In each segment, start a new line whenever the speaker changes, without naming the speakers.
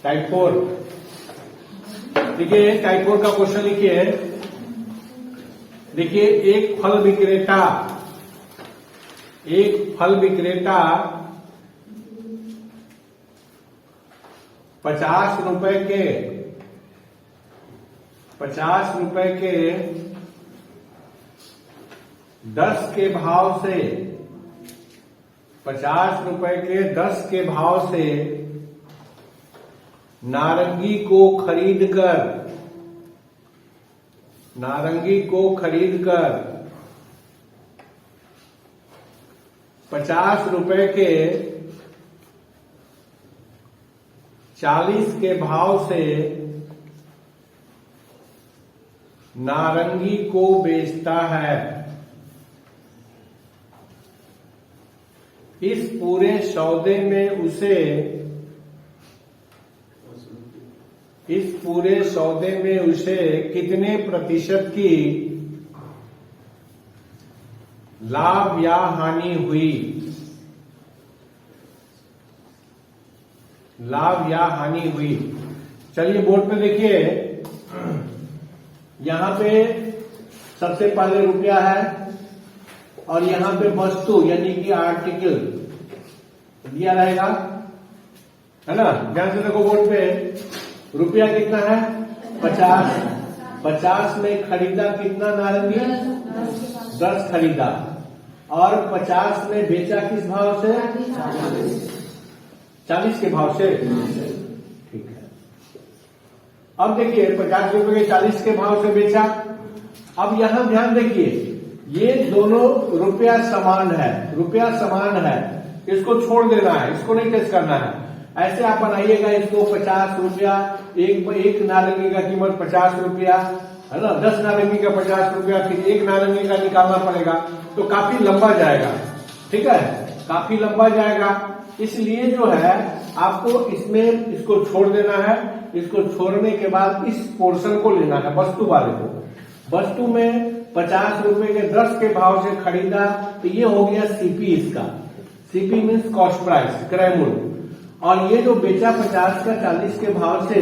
Type 4। देखिए type 4 का question लिखिए। देखिए एक फल विक्रेता 50 रुपए के 10 के भाव से 50 रुपए के 10 के भाव से नारंगी को खरीदकर 50 रुपए के 40 के भाव से नारंगी को बेचता है। इस पूरे सौदे में उसे कितने प्रतिशत की लाभ या हानि हुई। चलिए बोर्ड पे देखिए। यहां पे सबसे पहले रुपया है और यहां पे वस्तु यानी कि आर्टिकल दिया रहेगा, है ना। ध्यान से देखो बोर्ड पे। रुपया कितना है 50 में खरीदा कितना नारंगी 10 खरीदा और 50 में बेचा किस भाव से 40 के भाव से। ठीक है। अब देखिए 50 रुपए के 40 के भाव से बेचा। अब यहां ध्यान देखिए ये दोनों रुपया समान है, इसको छोड़ देना है, इसको नहीं टेस्ट करना है। ऐसे आप बनाइएगा इसको 50 रुपया, एक नारंगी का कीमत 50 रुपया, है ना। 10 नारंगी का 50 रुपया, फिर एक नारंगी का निकालना पड़ेगा तो काफी लंबा जाएगा। ठीक है, काफी लंबा जाएगा। इसलिए जो है आपको इसमें इसको छोड़ देना है। इसको छोड़ने के बाद इस पोर्शन को लेना है, वस्तु वाले को। वस्तु में 50 रुपए के 10 के भाव से खरीदा तो ये हो गया सीपी। इसका सीपी मीन्स कॉस्ट प्राइस, क्रय मूल्य। और ये जो बेचा 50 का 40 के भाव से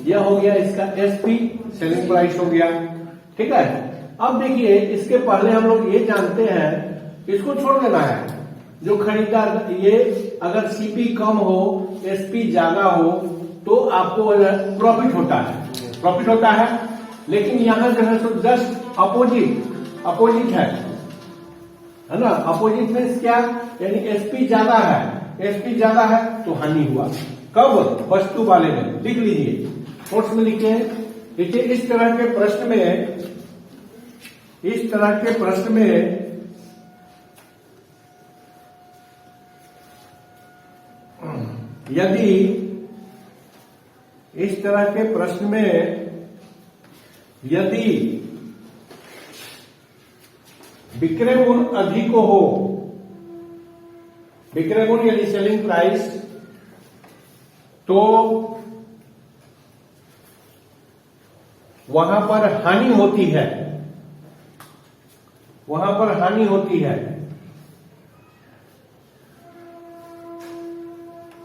यह हो गया इसका एसपी, सेलिंग प्राइस हो गया। ठीक है। अब देखिए इसके पहले हम लोग ये जानते हैं, इसको छोड़ देना है। जो खरीदा ये अगर सीपी कम हो एसपी ज्यादा हो तो आपको प्रॉफिट होता है। लेकिन यहां जो है सो जस्ट अपोजिट है ना। अपोजिट मीन्स क्या, यानी एसपी ज्यादा है तो हानि हुआ। कब वस्तु वाले में। लिख लीजिए नोट्स में लिखिए। देखिए इस तरह के प्रश्न में यदि इस तरह के प्रश्न में यदि विक्रय मूल्य अधिक हो, विक्रय मूल्य यानी सेलिंग प्राइस, तो वहां पर हानि होती है।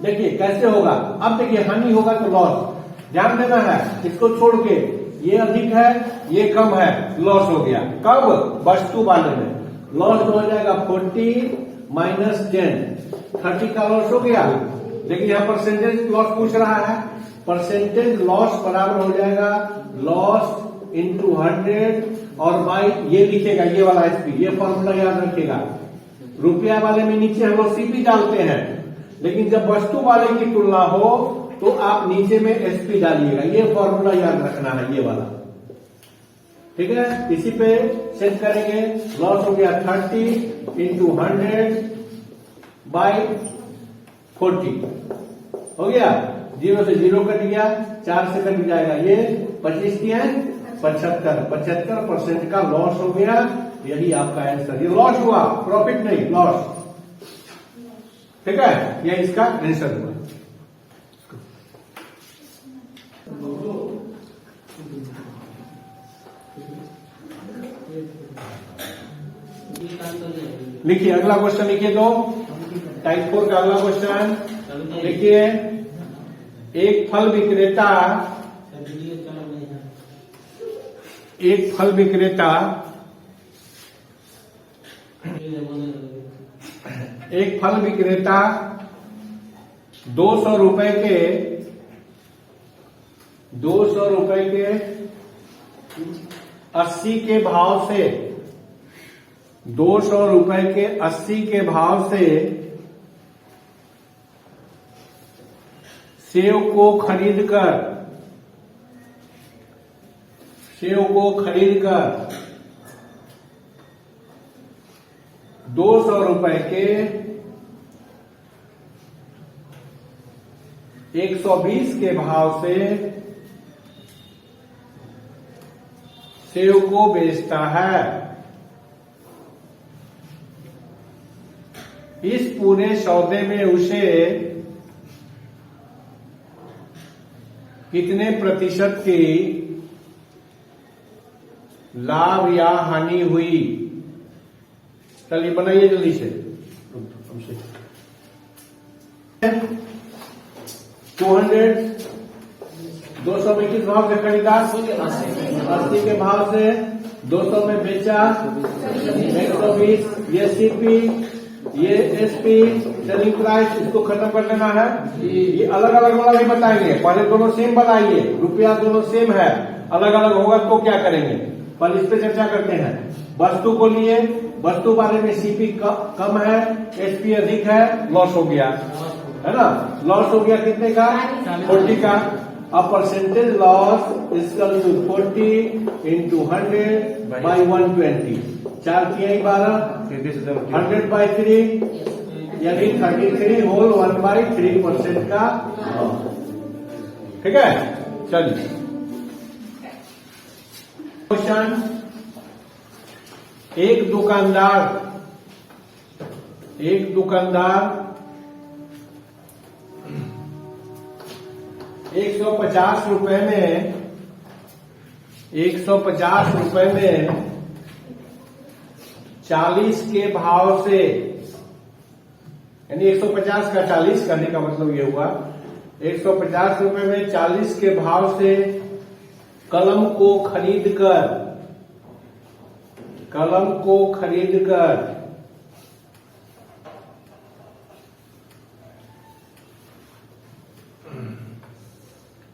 देखिए कैसे होगा। अब देखिए हानि होगा तो लॉस। ध्यान देना है, इसको छोड़ के ये अधिक है ये कम है, लॉस हो गया। कब वस्तु वाले में लॉस हो जाएगा 40 माइनस 10, 30 का लॉस हो गया। देखिए यहां परसेंटेज लॉस पूछ रहा है। परसेंटेज लॉस बराबर हो जाएगा लॉस इंटू 100 और बाई ये लिखेगा ये वाला एसपी। ये फॉर्मूला याद रखिएगा। रुपया वाले में नीचे हम लोग सीपी डालते हैं, लेकिन जब वस्तु वाले की तुलना हो तो आप नीचे में एसपी डालिएगा। ये फॉर्मूला याद रखना है ये वाला। ठीक है, इसी पे सेट करेंगे। लॉस हो गया 30 इंटू 100 बाई 40 हो गया। 0 से 0 कट गया, 4 से कट जाएगा। ये 25 की है 75% का लॉस हो गया। यही आपका आंसर। ये लॉस हुआ, प्रॉफिट नहीं, लॉस। ठीक है, यह इसका आंसर हुआ। लिखिए अगला क्वेश्चन लिखिए। तो टाइप 4 का अगला क्वेश्चन लिखिए। एक फल विक्रेता एक फल विक्रेता 200 रुपए के 80 के भाव से 200 रुपए के 80 के भाव से सेव को खरीदकर 200 रुपए के 120 के भाव से सेव को बेचता है। इस पूरे सौदे में उसे कितने प्रतिशत की लाभ या हानि हुई? चलिए बनाइए जल्दी से। 200 में किस भाव से खरीदा? 80 के भाव से 200 में बेचा 120। ये सीपी, ये एसपी, सेलिंग प्राइस, इसको खत्म कर लेना है। ये अलग अलग वाला भी बताएंगे। पहले दोनों सेम बनाइए, रुपया दोनों सेम है, अलग अलग होगा तो क्या करेंगे? पहले इस पे चर्चा करते हैं। वस्तु को लिए, वस्तु वाले में सीपी कम है, एसपी अधिक है, लॉस हो गया, है ना? लॉस हो गया कितने का? 40 का। अब percentage loss equal to 40 into 100 by 120। 4 किया 12, 100 बाई 3 यानी 33 होल 1/3% का। ठीक है, चलिए क्वेश्चन। एक दुकानदार 150 रुपए में 40 के भाव से, यानी 150 का 40 करने का मतलब ये हुआ 150 रुपए में 40 के भाव से कलम को खरीदकर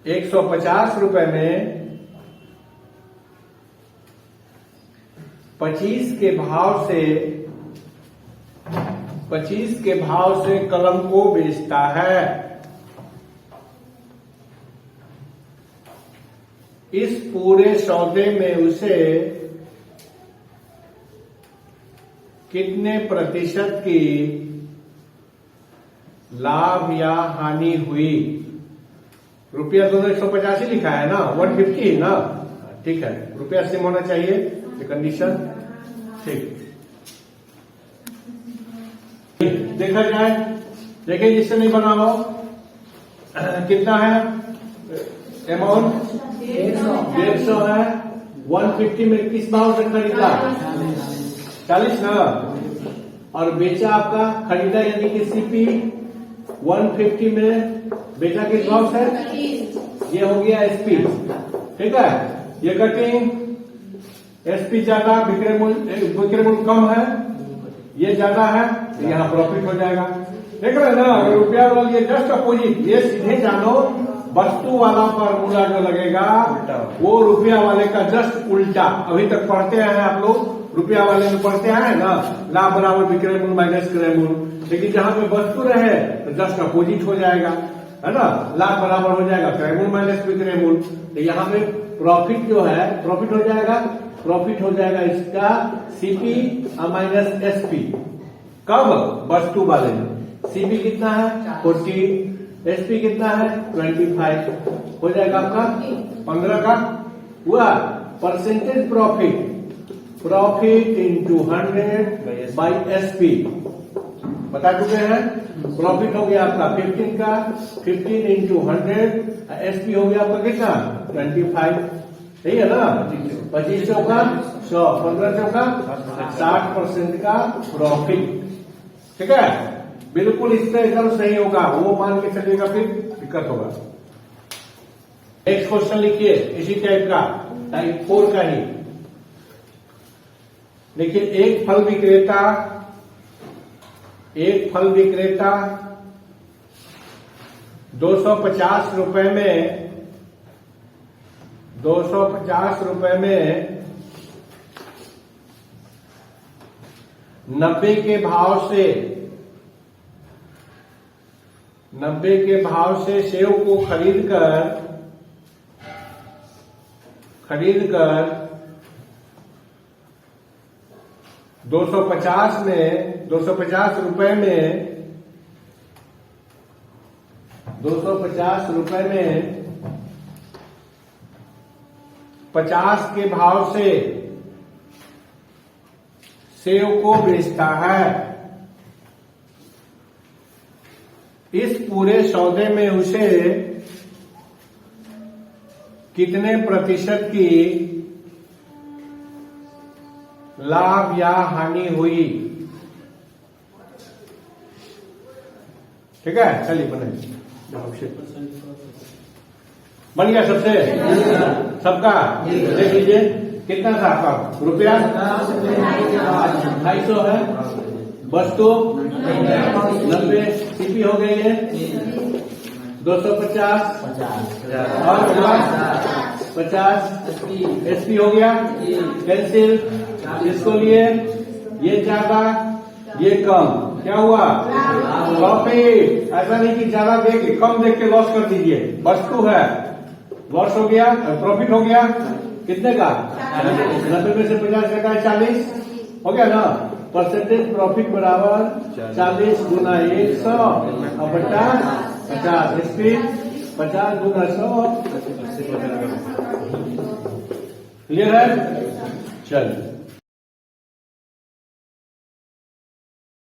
150 रुपए में 25 के भाव से कलम को बेचता है। इस पूरे सौदे में उसे कितने प्रतिशत की लाभ या हानि हुई? रुपया दोनों 150 ही लिखा है ना, 150 ना, ठीक है। रुपया सेम होना चाहिए, ये कंडीशन ठीक। देखा जाए, देखिए जिससे नहीं बना हो कितना है अमाउंट? 150 है। 150 में किस भाव से खरीदा? 40 ना, और बेचा आपका खरीदा यानी कि सीपी 150 में बेचा किस भाव से? ये हो गया एसपी, ठीक है। ये कटिंग एसपी ज्यादा, विक्रय मूल्य कम है, ये ज्यादा है, तो यहाँ प्रॉफिट हो जाएगा। देख रहे हैं ना, रुपया वाला ये जस्ट अपोजिट, ये सीधे जानो वस्तु वाला फॉर्मूला जो लगेगा वो रुपया वाले का जस्ट उल्टा। अभी तक पढ़ते हैं आप लोग, रुपया वाले में पढ़ते हैं ना, लाभ बराबर विक्रय मूल्य माइनस क्रय मूल्य, लेकिन जहां पे वस्तु रहे तो जस्ट अपोजिट हो जाएगा, है ना। लाभ बराबर हो जाएगा क्रय मूल्य माइनस विक्रय मूल्य। तो यहाँ पे प्रॉफिट जो है, प्रॉफिट हो जाएगा इसका सीपी माइनस एसपी। कब? वस्तु वाले में। सीपी कितना है? 40, एसपी कितना है? 25, हो जाएगा आपका 15 का हुआ। Percentage profit into 100 by SP बता चुके हैं। प्रॉफिट हो गया आपका 15 का, 15 इंटू 100, एसपी हो गया आपका कितना? 25, सही है ना। 25 चौका 100, 15 चौका 60% का प्रॉफिट, ठीक है। बिल्कुल इस पे एकदम सही होगा, वो मान के चलिएगा फिर दिक्कत होगा। नेक्स्ट क्वेश्चन लिखिए इसी टाइप का, टाइप 4 का ही। देखिए, एक फल विक्रेता 250 रुपए में 90 के भाव से सेव को खरीद कर 250 रुपए में 50 के भाव से सेव को बेचता है। इस पूरे सौदे में उसे कितने प्रतिशत की लाभ या हानि हुई? ठीक है, चलिए बनाइए। बन गया सबसे? सबका देख लीजिए कितना था आपका रुपया? 250 है। वस्तु 90, सीपी हो गई है 250 और 50 एसपी हो गया। पेंसिल इसको लिए, ये ज्यादा ये कम, क्या हुआ? प्रॉफिट। ऐसा नहीं कि ज्यादा देख के कम देख के लॉस कर दीजिए। वस्तु है, लॉस हो गया, प्रॉफिट हो गया कितने का? 90 में से 50 का 40 हो गया ना। परसेंटेज प्रॉफिट बराबर 40 गुना 100 और 50 एसपी 50 गुना 100। क्लियर है? चलिए।